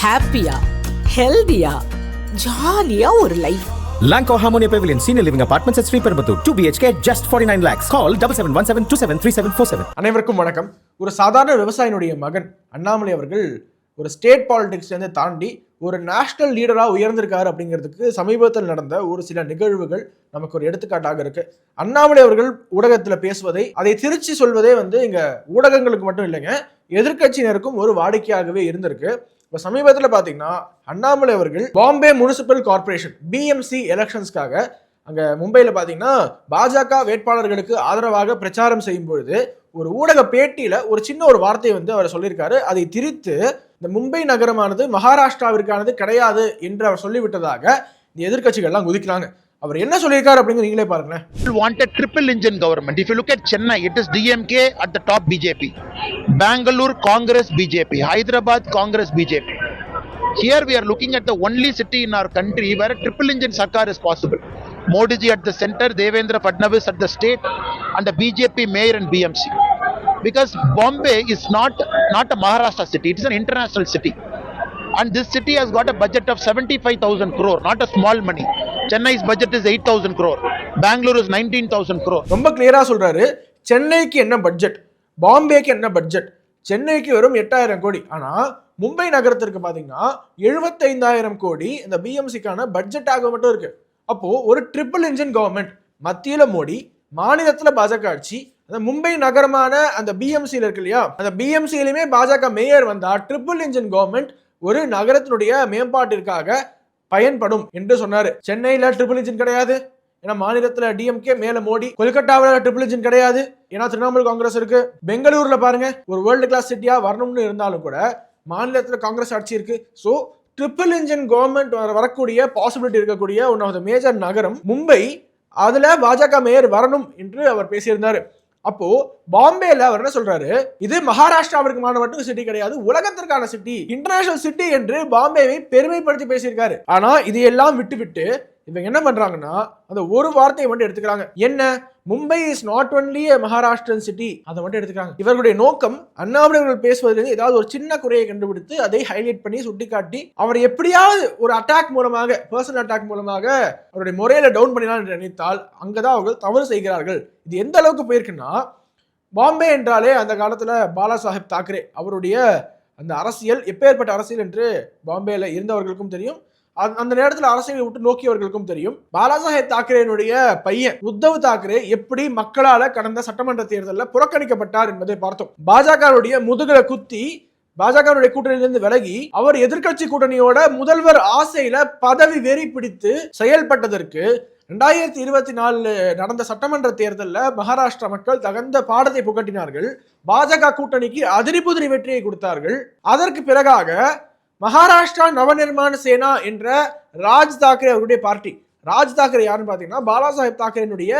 ஹாப்பியா, ஹெல்தியா, ஜாலியா ஒரு life. Lanco Harmonia Pavilion Senior Living Apartments at Sri Perambatoor 2 BHK just 49 lakhs. Call 7717273747. அனைவருக்கும் வணக்கம். ஒரு சாதாரண விவசாயினுடைய மகன் அண்ணாமலை அவர்கள் ஒரு ஸ்டேட் பாலிடிக்ஸ்லேருந்து தாண்டி ஒரு நேஷனல் லீடராக உயர்ந்திருக்காரு அப்படிங்கிறதுக்கு சமீபத்தில் நடந்த ஒரு சில நிகழ்வுகள் நமக்கு ஒரு எடுத்துக்காட்டாக இருக்கு. அண்ணாமலை அவர்கள் ஊடகத்தில் பேசுவதை அதை திருச்சி சொல்வதே இங்க ஊடகங்களுக்கு மட்டும் இல்லைங்க, எதிர்கட்சியினருக்கும் ஒரு வாடிக்கையாகவே இருந்திருக்கு. இப்போ சமீபத்தில் பார்த்தீங்கன்னா அண்ணாமலை அவர்கள் பாம்பே முனிசிபல் கார்பரேஷன் BMC எலெக்ஷன்ஸ்க்காக அங்கே மும்பையில் பார்த்தீங்கன்னா பாஜக வேட்பாளர்களுக்கு ஆதரவாக பிரச்சாரம் செய்யும் பொழுது ஒரு ஊடக பேட்டியில் ஒரு சின்ன ஒரு வார்த்தையை அவர் சொல்லியிருக்காரு. அதை திரித்து இந்த மும்பை நகரமானது மகாராஷ்டிராவிற்கானது கிடையாது என்று அவர் சொல்லிவிட்டதாக இந்த எதிர்கட்சிகள்லாம் குதிக்கிறாங்க. அவர் என்ன சொல்லியிருக்காரு அப்படிங்கிறது நீங்களே பாருங்களேன். Want a triple engine government. If you look at Chennai, it is DMK at the top, BJP. Bangalore, Congress, BJP. Hyderabad, Congress, BJP. Here we are looking at the only city in our country where a triple engine Sarkar is possible. Modi ji at the center, Devendra Fadnavis at the state, and the BJP mayor and BMC. Because Bombay is not a Maharashtra city, it is an international city. And this city has got a budget of 75,000 crore, not a small money. Chennai's budget is 8,000 crore. Bangalore is 19,000 crore. ரொம்ப கிளியரா சொல்றாரு. சென்னைக்கு என்ன budget, பாம்பேக்கு என்ன budget. சென்னைக்கு வெறும் 8,000 கோடி, ஆனா மும்பை நகரத்திற்கு பாத்தீங்கன்னா 75,000 கோடி இந்த BMCக்கான பட்ஜெட்டாக மட்டும் இருக்கு. அப்போ ஒரு ட்ரிபிள் இன்ஜின் கவர்மெண்ட், மத்தியில மோடி, மாநிலத்துல பாஜக ஆட்சி, அந்த மும்பை நகரமான அந்த BMCல இருக்கு இல்லையா, அந்த BMCலயுமே பாஜக மேயர் வந்தா ட்ரிபிள் இன்ஜின் கவர்மெண்ட் ஒரு நகரத்தினுடைய மேம்பாட்டிற்காக பயன்படும் என்று சொன்னாரு. சென்னையில ட்ரிபிள் இன்ஜின் கிடையாது, ஏன்னா மாநிலத்துல DMK, மேல மோடி. கொல்கட்டாவில் ட்ரிபிள் இன்ஜின் கிடையாது, ஏன்னா திரிணாமுல் காங்கிரஸ் இருக்கு. பெங்களூர்ல பாருங்க, ஒரு வேர்ல்டு கிளாஸ் சிட்டியா வரணும்னு இருந்தாலும் கூட மாநிலத்துல காங்கிரஸ் ஆட்சி இருக்கு. சோ ட்ரிபிள் இன்ஜின் கவர்மெண்ட் வரக்கூடிய பாசிபிலிட்டி இருக்கக்கூடிய ஒன் ஆஃப் த மேஜர் நகரம் மும்பை. அதுல பாஜக மேயர் வரணும் என்று அவர் பேசியிருந்தாரு. அப்போ பாம்பேல அவர் என்ன சொல்றாரு, இது மகாராஷ்டிராவிற்கு மட்டும் சிட்டி கிடையாது, உலகத்திற்கான சிட்டி, இன்டர்நேஷனல் சிட்டி என்று பாம்பேவை பெருமைப்படுத்தி பேசியிருக்காரு. ஆனா இதையெல்லாம் விட்டு இவங்க என்ன பண்றாங்கன்னா அந்த ஒரு வார்த்தையை மட்டும் எடுத்துக்கிறாங்க. என்ன, Mumbai is not only a Maharashtrian city, அதை மட்டும் எடுத்துக்கிறாங்க. இவர்களுடைய நோக்கம் அண்ணாமலை பேசுவதிலிருந்து ஏதாவது ஒரு சின்ன குறையை கண்டுபிடித்து அதை ஹைலைட் பண்ணி சுட்டிக்காட்டி அவர் எப்படியாவது ஒரு அட்டாக் மூலமாக, பர்சனல் அட்டாக் மூலமாக அவருடைய முறையில டவுன் பண்ணிடலாம் என்று நினைத்தால் அங்கதான் அவர்கள் தவறு செய்கிறார்கள். இது எந்த அளவுக்கு போயிருக்குன்னா, பாம்பே என்றாலே அந்த காலத்துல பாலா சாஹேப் தாக்கரே அவருடைய அந்த அரசியல் எப்பேற்பட்ட அரசியல் என்று பாம்பேல இருந்தவர்களுக்கும் தெரியும், அந்த நேரத்தில் அரசியலை விட்டு நோக்கியவர்களுக்கும் தெரியும். பாலாசாஹேப் தாக்கரேனுடைய பையன் உத்தவ் தாக்கரே எப்படி மக்களால கடந்த சட்டமன்ற தேர்தலில் புறக்கணிக்கப்பட்டார் என்பதை பார்த்தோம். பாஜகவுடைய முதுகலை குத்தி பாஜகவுடைய கூட்டணியிலிருந்து விலகி அவர் எதிர்கட்சி கூட்டணியோட முதல்வர் ஆசையில பதவி வெறி பிடித்து செயல்பட்டதற்கு 2024 நடந்த சட்டமன்ற தேர்தலில் மகாராஷ்டிரா மக்கள் தகுந்த பாடத்தை புகட்டினார்கள். பாஜக கூட்டணிக்கு அதிரிபுதிரி வெற்றியை கொடுத்தார்கள். அதற்கு பிறகாக மகாராஷ்டிரா நவநிர்மாண சேனா என்ற ராஜ் தாக்கரே அவருடைய பார்ட்டி. ராஜ் தாக்கரே யாருன்னு பாத்தீங்கன்னா பாலாசாஹேப் தாக்கரேனுடைய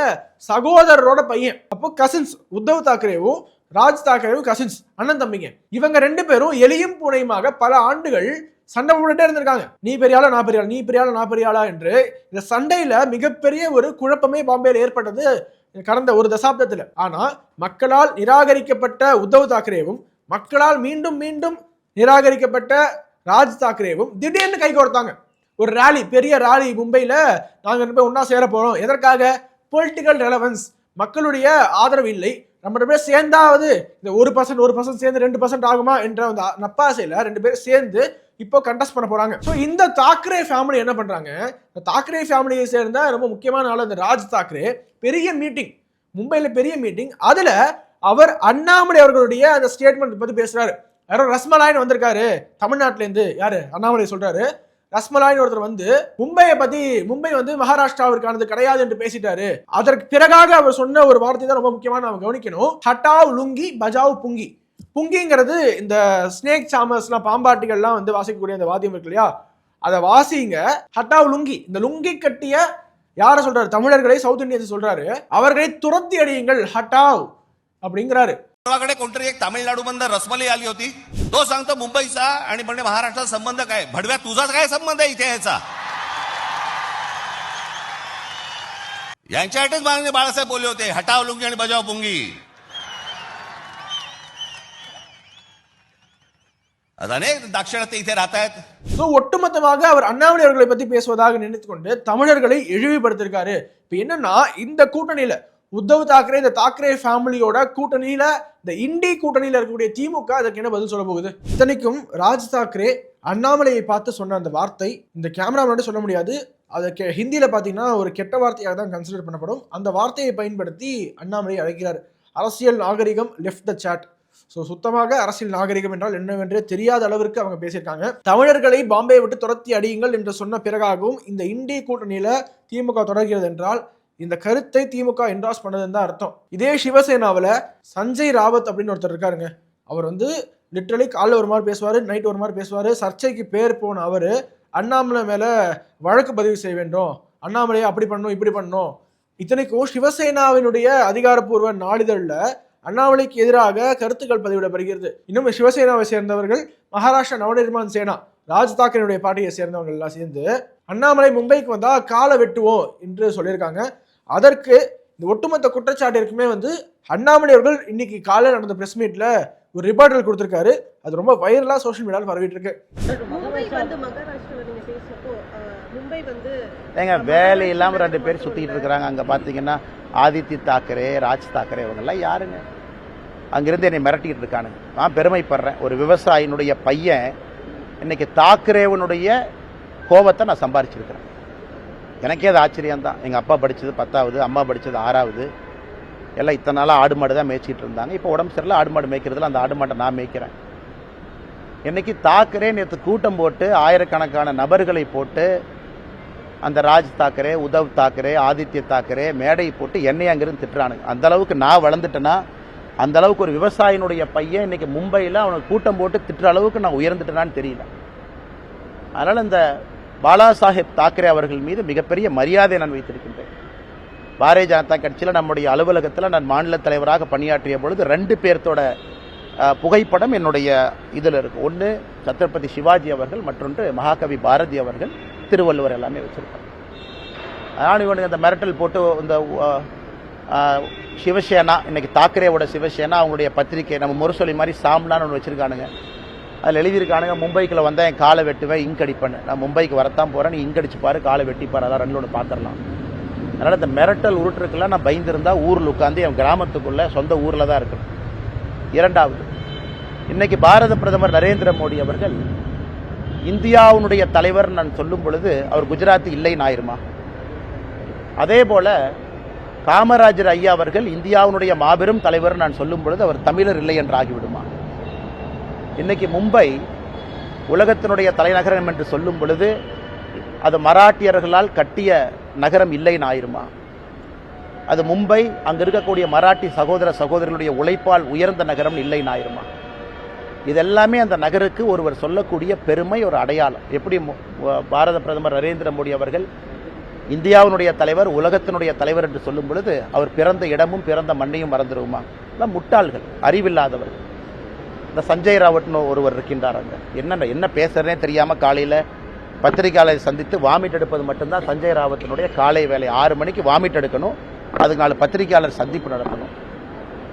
சகோதரரோட பையன். அப்போ கசின்ஸ், உத்தவ் தாக்கரேவும் ராஜ் தாக்கரேவும் கசின்ஸ், அண்ணன் தம்பிங்க. இவங்க ரெண்டு பேரும் எலியும் பூனையுமாக பல ஆண்டுகள் சண்டை போட்டுட்டே இருந்திருக்காங்க. நீ பெரியாளா நான் பெரியாளா, நீ பெரியாளா நான் பெரியாளா என்று. இந்த சண்டையில மிகப்பெரிய ஒரு குழப்பமே பாம்பேல ஏற்பட்டது கடந்த ஒரு தசாப்தத்துல. ஆனா மக்களால் நிராகரிக்கப்பட்ட உத்தவ் தாக்கரேவும் மக்களால் மீண்டும் மீண்டும் நிராகரிக்கப்பட்ட ராஜ் தாக்கரேவும் திடீர்னு கை கோர்த்தாங்க. ஒரு ராலி, பெரிய ராலி மும்பையில, நாங்க ரெண்டு பேர் ஒன்னா சேர போறோம். எதற்காக? பொலிட்டிக்கல் ரெலவன்ஸ், மக்களுடைய ஆதரவு இல்லை, நம்ம ரெண்டு பேர் சேர்ந்தாவது இந்த 1% சேர்ந்து 2% ஆகுமா என்ற அந்த நப்பாசையில ரெண்டு பேரும் சேர்ந்து இப்போ கண்டஸ்ட் பண்ண போறாங்க. ஸோ இந்த தாக்கரே ஃபேமிலி என்ன பண்றாங்க, இந்த தாக்கரே ஃபேமிலியை சேர்ந்த ரொம்ப முக்கியமான ஆள் இந்த ராஜ் தாக்கரே பெரிய மீட்டிங், மும்பையில பெரிய மீட்டிங். அதுல அவர் அண்ணாமலை அவர்களுடைய அந்த ஸ்டேட்மெண்ட் பத்தி பேசுறாரு. யாரோ ரஸ்மலாயின்னு வந்திருக்காரு தமிழ்நாட்டில இருந்து, யாரு, அண்ணாமலை சொல்றாரு. ரஸ்மலாயின்னு ஒருத்தர் மும்பை மகாராஷ்டிராவிற்கானது கிடையாது என்று பேசிட்டாரு. அதற்கு பிறகாக அவர் சொன்ன ஒரு வார்த்தை தான் ரொம்ப முக்கியமான நாம கவனிக்கணும். ஹட்டாவ் லுங்கி பஜாவ் புங்கி. புங்கிங்கிறது இந்த ஸ்னேக் சாமர்ஸ்லாம், பாம்பாட்டிகள்லாம் வாசிக்கக்கூடிய அந்த வாத்தியம் இருக்கு இல்லையா, அதை வாசிங்க. ஹட்டாவ் லுங்கி, இந்த லுங்கி கட்டிய யார சொல்றாரு, தமிழர்களை, சவுத் இந்தியன்ஸ் சொல்றாரு, அவர்களை துரத்தி அடியுங்கள், ஹட்டாவ் அப்படிங்கிறாரு. कोणतरी एक तामिळनाडू मधून रसमलाई आली होती, तो सांगतो मुंबईचा आणि म्हणजे महाराष्ट्राचा संबंध काय. भडव्या, तुझा काय संबंध आहे इथे याचा? यांच्यासाठीच माननीय बाळासाहेब बोलले होते, हटाव लुंगी आणि बजाव पुंगी. अनेक दाक्षिणात्य इथे राहत आहेत. ஸோ ஒட்டுமொத்தமாக அவர் அண்ணாமலை அவர்களை பத்தி பேசுவதாக நினைத்துக்கொண்டு தமிழர்களை இழிவுபடுத்திருக்காரு. இப்போ என்னன்னா, இந்த கூட்டணியில உத்தவ் தாக்கரே, இந்த தாக்கரே ஃபேமிலியோட கூட்டணியில, இந்த இண்டி கூட்டணியில இருக்கக்கூடிய திமுக அதற்கு என்ன பதில் சொல்ல போகுது? இத்தனைக்கும் ராஜ் தாக்கரே அண்ணாமலையை பார்த்து சொன்ன அந்த வார்த்தை இந்த கேமரா முன்னாடி சொல்ல முடியாது. அதை ஹிந்தியில பாத்தீங்கன்னா ஒரு கெட்ட வார்த்தையாக தான் கன்சிடர் பண்ணப்படும். அந்த வார்த்தையை பயன்படுத்தி அண்ணாமலை அழைக்கிறார், அரசியல் நாகரிகம் லெஃப்ட் த சாட். ஸோ சுத்தமாக அரசியல் நாகரிகம் என்றால் என்னவென்றே தெரியாத அளவிற்கு அவங்க பேசியிருக்காங்க. தமிழர்களை பாம்பே விட்டு துரத்தி அடியுங்கள் என்று சொன்ன பிறகாகவும் இந்த இண்டி கூட்டணியில திமுக தொடர்கிறது என்றால் இந்த கருத்தை திமுக என்டாஸ் பண்ணதுன்னு தான் அர்த்தம். இதே சிவசேனாவில் சஞ்சய் ராவத் அப்படின்னு ஒருத்தர் இருக்காருங்க. அவர் லிட்டரலி காலைல ஒரு மாதிரி பேசுவார், நைட் ஒரு மாதிரி பேசுவார். சர்ச்சைக்கு பேர் போன அவர் அண்ணாமலை மேலே வழக்கு பதிவு செய்ய வேண்டும், அண்ணாமலையை அப்படி பண்ணணும் இப்படி பண்ணணும். இத்தனைக்கும் சிவசேனாவினுடைய அதிகாரப்பூர்வ நாளிதழில் அண்ணாமலைக்கு எதிராக கருத்துக்கள் பதிவிடப்படுகிறது. இன்னும் சிவசேனாவை சேர்ந்தவர்கள், மகாராஷ்டிரா நவநிர்மாண் சேனா, ராஜ் தாக்கரேனுடைய பார்ட்டியை சேர்ந்தவங்க எல்லாம் சேர்ந்து அண்ணாமலை மும்பைக்கு வந்தா காலை வெட்டுவோம் என்று சொல்லியிருக்காங்க. அதற்கு இந்த ஒட்டுமொத்த குற்றச்சாட்டிற்குமே அண்ணாமலை அவர்கள் இன்னைக்கு காலையில் நடந்த பிரஸ் மீட்ல ஒரு ரிப்போர்ட்டல் கொடுத்திருக்காரு. அது ரொம்ப வைரலா சோஷியல் மீடியாவில் பரவிட்டு இருக்கு. ஏங்க வேலை இல்லாம 2 பேர் சுத்திட்டு இருக்கிறாங்க. அங்க பாத்தீங்கன்னா ஆதித்ய தாக்கரே, ராஜ் தாக்கரே இவங்கெல்லாம் யாருங்க? அங்கிருந்து என்னை மிரட்டிட்டு இருக்கானுங்க. நான் பெருமைப்படுறேன், ஒரு விவசாயினுடைய பையன் இன்னைக்கு தாக்கரேவனுடைய கோபத்தை நான் சம்பாரிச்சிருக்கிறேன். எனக்கே அது ஆச்சரியம் தான். எங்கள் அப்பா படித்தது 10வது, அம்மா படித்தது 6வது. எல்லாம் இத்தனை நாளாக ஆடு மாடு தான் மேய்ச்சிட்டு இருந்தாங்க. இப்போ உடம்பு சரியில்லை, ஆடு மாடு மேய்க்கிறதுல அந்த ஆடு மாட்டை நான் மேய்க்கிறேன். இன்னைக்கு தாக்கரே நேற்று கூட்டம் போட்டு ஆயிரக்கணக்கான நபர்களை போட்டு அந்த ராஜ் தாக்கரே, உத்தவ் தாக்கரே, ஆதித்ய தாக்கரே மேடை போட்டு என்னை அங்கிருந்து திட்டுறானுங்க. அந்த அளவுக்கு நான் வளர்ந்துட்டேன்னா, அந்த அளவுக்கு ஒரு விவசாயினுடைய பையன் இன்னைக்கு மும்பையில் அவனுக்கு கூட்டம் போட்டு திட்டுற அளவுக்கு நான் உயர்ந்துட்டேனான்னு தெரியல. அதனால் இந்த பாலா சாஹேப் தாக்கரே அவர்கள் மீது மிகப்பெரிய மரியாதை நான் வைத்திருக்கின்றேன். பாரதிய ஜனதா கட்சியில் நம்முடைய அலுவலகத்தில் நான் மாநில தலைவராக பணியாற்றிய பொழுது 2 பேர்த்தோட புகைப்படம் என்னுடைய இதில் இருக்கு. ஒன்று சத்ரபதி சிவாஜி அவர்கள், மற்றொன்று மகாகவி பாரதி அவர்கள், திருவள்ளுவர் எல்லாமே வச்சிருப்பாங்க. அதனால் இவனுக்கு அந்த மிரட்டல் போட்டு இந்த சிவசேனா, இன்னைக்கு தாக்கரேவோட சிவசேனா அவங்களுடைய பத்திரிகை நம்ம முரசொலி மாதிரி சாம்லான்னு ஒன்று வச்சிருக்கானுங்க. அதில் எழுதியிருக்கானுங்க, மும்பைக்குள்ள வந்தால் என் காலை வெட்டுவேன், இங்க் அடிப்பேன். நான் மும்பைக்கு வரத்தான் போகிறேன், நீ இங்க் அடிச்சுப்பாரு, காலை வெட்டிப்பாரு, அதான் 2 ஒன்று பார்த்துடலாம். அதனால் இந்த மிரட்டல் உருட்டுருக்கெல்லாம் நான் பயந்துருந்தா ஊரில் உட்காந்து என் கிராமத்துக்குள்ளே சொந்த ஊரில் தான் இருக்கணும். 2வது, இன்னைக்கு பாரத பிரதமர் நரேந்திர மோடி அவர்கள் இந்தியாவுடைய தலைவர் நான் சொல்லும் பொழுது அவர் குஜராத்தி இல்லைன்னு ஆயிருமா? அதே போல காமராஜர் ஐயா அவர்கள் இந்தியாவுடைய மாபெரும் தலைவர் நான் சொல்லும் பொழுது அவர் தமிழர் இல்லை என்று ஆகிவிடுமா? இன்னைக்கு மும்பை உலகத்தினுடைய தலைநகரம் என்று சொல்லும் பொழுது அது மராட்டியர்களால் கட்டிய நகரம் இல்லைன்னு ஆயிருமா? அது மும்பை அங்க இருக்கக்கூடிய மராட்டி சகோதர சகோதரர்களுடைய உழைப்பால் உயர்ந்த நகரம் இல்லைன்னு ஆயிருமா? இதெல்லாமே அந்த நகருக்கு ஒருவர் சொல்லக்கூடிய பெருமை, ஒரு அடையாளம். எப்படி பாரத பிரதமர் நரேந்திர மோடி அவர்கள் இந்தியாவினுடைய தலைவர், உலகத்தினுடைய தலைவர் என்று சொல்லும் பொழுது அவர் பிறந்த இடமும் பிறந்த மண்ணையும் மறந்துடுவோமா? எல்லாம் முட்டாள்கள், அறிவில்லாதவர்கள். இந்த சஞ்சய் ராவட்னு ஒருவர் இருக்கின்றார். அங்கே என்ன பேசுறதே தெரியாம காலையில் பத்திரிகையாளரை சந்தித்து வாமிட் எடுப்பது மட்டும்தான் சஞ்சய் ராவத்தினுடைய காலை வேலை. 6 மணிக்கு வாமிட் எடுக்கணும், அதுக்கு 4 பத்திரிகையாளர் சந்திப்பு நடத்தணும்.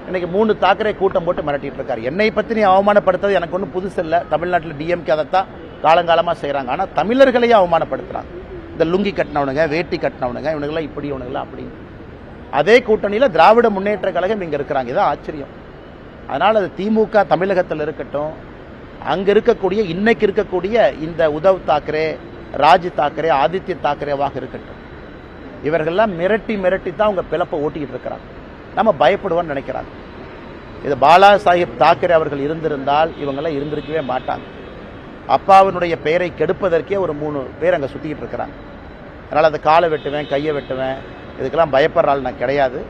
இன்னைக்கு 3 தாக்கரே கூட்டம் போட்டு மிரட்டிட்டு இருக்காரு. என்னை பற்றி நீ அவமானப்படுத்துறது எனக்கு ஒன்றும் புதுசு இல்லை. தமிழ்நாட்டில் டிஎம்கே அதைத்தான் காலங்காலமாக செய்கிறாங்க. ஆனால் தமிழர்களையே அவமானப்படுத்துகிறாங்க. இந்த லுங்கி கட்டினவனுங்க, வேட்டி கட்டினவனுங்க, இவனுங்களாம் இப்படி, இவனுங்களாம் அப்படின்னு. அதே கூட்டணியில் திராவிட முன்னேற்ற கழகம் இங்கே இருக்கிறாங்க. இதான் ஆச்சரியம். அதனால் அது திமுக தமிழகத்தில் இருக்கட்டும், அங்கே இருக்கக்கூடிய இன்னைக்கு இருக்கக்கூடிய இந்த உத்தவ் தாக்கரே, ராஜ் தாக்கரே, ஆதித்ய தாக்கரேவாக இருக்கட்டும், இவர்கள்லாம் மிரட்டி தான் அவங்க பிளப்பை ஓட்டிக்கிட்டு இருக்கிறாங்க. நம்ம பயப்படுவோம்னு நினைக்கிறாங்க. இது பாலா சாஹிப் தாக்கரே அவர்கள் இருந்திருந்தால் இவங்கெல்லாம் இருந்திருக்கவே மாட்டாங்க. அப்பாவினுடைய பெயரை கெடுப்பதற்கே ஒரு 3 பேர் அங்கே சுற்றிக்கிட்டு இருக்கிறாங்க. அதனால் அந்த காலை வெட்டுவேன், கையை வெட்டுவேன், இதுக்கெல்லாம் பயப்படுற ஆள் நான் கிடையாது.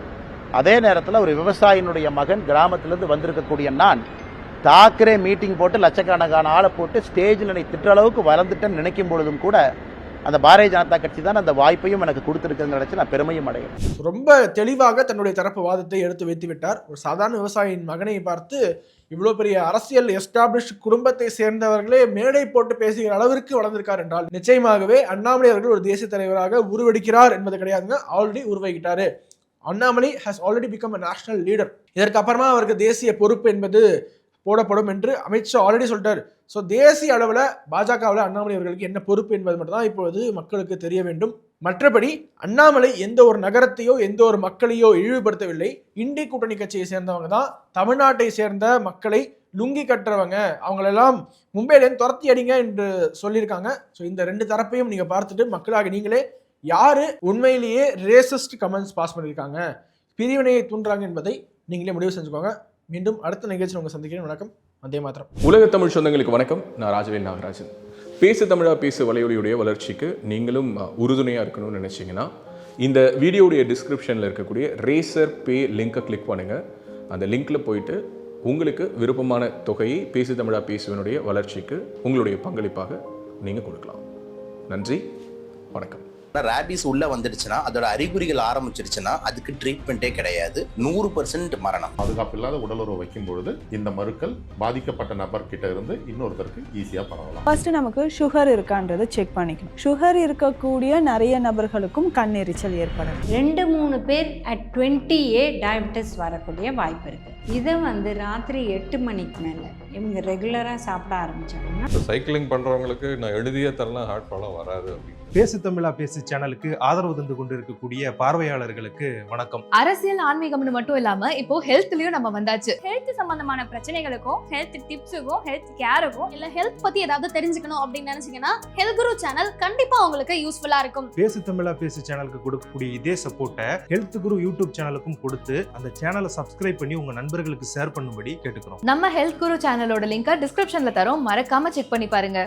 அதே நேரத்தில் ஒரு விவசாயினுடைய மகன் கிராமத்திலேருந்து வந்திருக்கக்கூடிய நான் தாக்கரே மீட்டிங் போட்டு லட்சக்கணக்கான ஆளை போட்டு ஸ்டேஜில் என்னை திட்ட அளவுக்கு வளர்ந்துட்டேன்னு நினைக்கும் பொழுதும் கூட அந்த பாரதிய ஜனதா கட்சி தான் அந்த வாய்ப்பையும் எனக்கு கொடுத்துருக்குன்னு நினைச்சு நான் பெருமையும் அடைகிறேன். ரொம்ப தெளிவாக தன்னுடைய தரப்பு வாதத்தை எடுத்து வைத்து விட்டார். ஒரு சாதாரண விவசாயியின் மகனை பார்த்து இவ்வளோ பெரிய அரசியல் எஸ்டாப்ளிஷ் குடும்பத்தை சேர்ந்தவர்களே மேடை போட்டு பேசுகிற அளவிற்கு வளர்ந்திருக்கார் என்றால் நிச்சயமாகவே அண்ணாமலை அவர்கள் ஒரு தேசிய தலைவராக உருவெடுக்கிறார் என்பது கிடையாதுங்க. ஆல்ரெடி உருவாகிட்டாரு. Annamalai has already become a national leader. இதற்கு அப்புறமா அவருக்கு தேசிய பொறுப்பு என்பது போடப்படும் என்று அமித்ஷா ஆல்ரெடி சொல்லிட்டாரு. ஸோ தேசிய அளவில் பாஜகவில் அண்ணாமலை அவர்களுக்கு என்ன பொறுப்பு என்பது மட்டும்தான் இப்பொழுது மக்களுக்கு தெரிய வேண்டும். மற்றபடி அண்ணாமலை எந்த ஒரு நகரத்தையோ எந்த ஒரு மக்களையோ இழிவுபடுத்தவில்லை. இண்டி கூட்டணி கட்சியை சேர்ந்தவங்க தான் தமிழ்நாட்டை சேர்ந்த மக்களை லுங்கி கட்டுறவங்க, அவங்களெல்லாம் மும்பையிலேருந்து துரத்தி அடிங்க என்று சொல்லியிருக்காங்க. ஸோ இந்த ரெண்டு தரப்பையும் நீங்கள் பார்த்துட்டு மக்களாக நீங்களே யாரு உண்மையிலேயே ரேசிஸ்ட் கமெண்ட்ஸ் பாஸ் பண்ணியிருக்காங்க, பிரிவினையை தூண்டுறாங்க என்பதை நீங்களே முடிவு செஞ்சுக்கோங்க. மீண்டும் அடுத்த நிகழ்ச்சியில் உங்களை சந்திக்கிறேன். வணக்கம். வந்தே மாத்திரம். உலக தமிழ் சொந்தங்களுக்கு வணக்கம். நான் ராஜவேல் நாகராஜன். பேசு தமிழா பேசு வலையொலியுடைய வளர்ச்சிக்கு நீங்களும் உறுதுணையாக இருக்கணும்னு நினச்சிங்கன்னா இந்த வீடியோடைய டிஸ்கிரிப்ஷனில் இருக்கக்கூடிய ரேசர் பே லிங்கை கிளிக் பண்ணுங்கள். அந்த லிங்க்கில் போயிட்டு உங்களுக்கு விருப்பமான தொகையை பேசு தமிழா பேசுவனுடைய வளர்ச்சிக்கு உங்களுடைய பங்களிப்பாக நீங்கள் கொடுக்கலாம். நன்றி, வணக்கம். ராபிஸ் உள்ள வந்துடுச்சுன்னா அதோட அறிகுறிகள் ஆரம்பிச்சிருச்சுன்னா அதுக்கு ட்ரீட்மெண்ட்டே கிடையாது. 100% மரணம். பாதுகாப்பு இல்லாத உடலுறவு வைக்கும் பொழுது இந்த மருக்கள் பாதிக்கப்பட்ட நபர் கிட்ட இருந்து இன்னொருத்தருக்கு ஈஸியா பரவலாம். ஃபர்ஸ்ட் நமக்கு சுகர் இருக்கான்றதை செக் பண்ணிக்கணும். சுகர் இருக்கக்கூடிய நிறைய நபர்களுக்கும் கண்ணெரிச்சல் ஏற்படும். 2-3 பேர் at 20A டயபெட்டிஸ் வரக்கூடிய வாய்ப்பு இருக்கு. இதை ராத்திரி 8 மணிக்கு மேலே இவங்க ரெகுலராக சாப்பிட ஆரம்பிச்சாங்கன்னா சைக்கிளிங் பண்ணுறவங்களுக்கு நான் எழுதியே தரலாம் ஹார்ட் ப்ராப்ளம் வராது அப்படின்னு. பேசு தமிழா பேசு சேனலுக்கு ஆதரவு தந்து கொண்டிருக்கக்கூடிய பார்வையாளர்களுக்கு வணக்கம். அரசியல் ஆன்மீகம்னு மட்டும் இல்லாம இப்போ ஹெல்த்லயும் நம்ம வந்தாச்சு. ஹெல்த் சம்பந்தமான பிரச்சனைகளுக்கும் ஹெல்த் டிப்ஸுக்கும் ஹெல்த் கேருக்கும் இல்ல ஹெல்த் பத்தி ஏதாவது தெரிஞ்சுக்கணும் அப்படின்னு நினைச்சீங்கன்னா ஹெல்த் குரு சேனல் கண்டிப்பா உங்களுக்கு யூஸ்ஃபுல்லா இருக்கும். பேசு தமிழா பேசு சேனலுக்கு கொடுக்கக்கூடிய இதே சப்போர்ட்டை ஹெல்த் குரு யூடியூப் சேனலுக்கும் கொடுத்து அந்த சேனலை சப்ஸ்கிரைப் பண்ணி உங்க நண்பர்களுக்கு ஷேர் பண்ணும்படி கேட்டுக்கிறோம். நம்ம ஹெல்த் குரு சேனலோட லிங்கை டிஸ்கிரிப்ஷன்ல தரோம், மறக்காம செக் பண்ணி பாருங்க.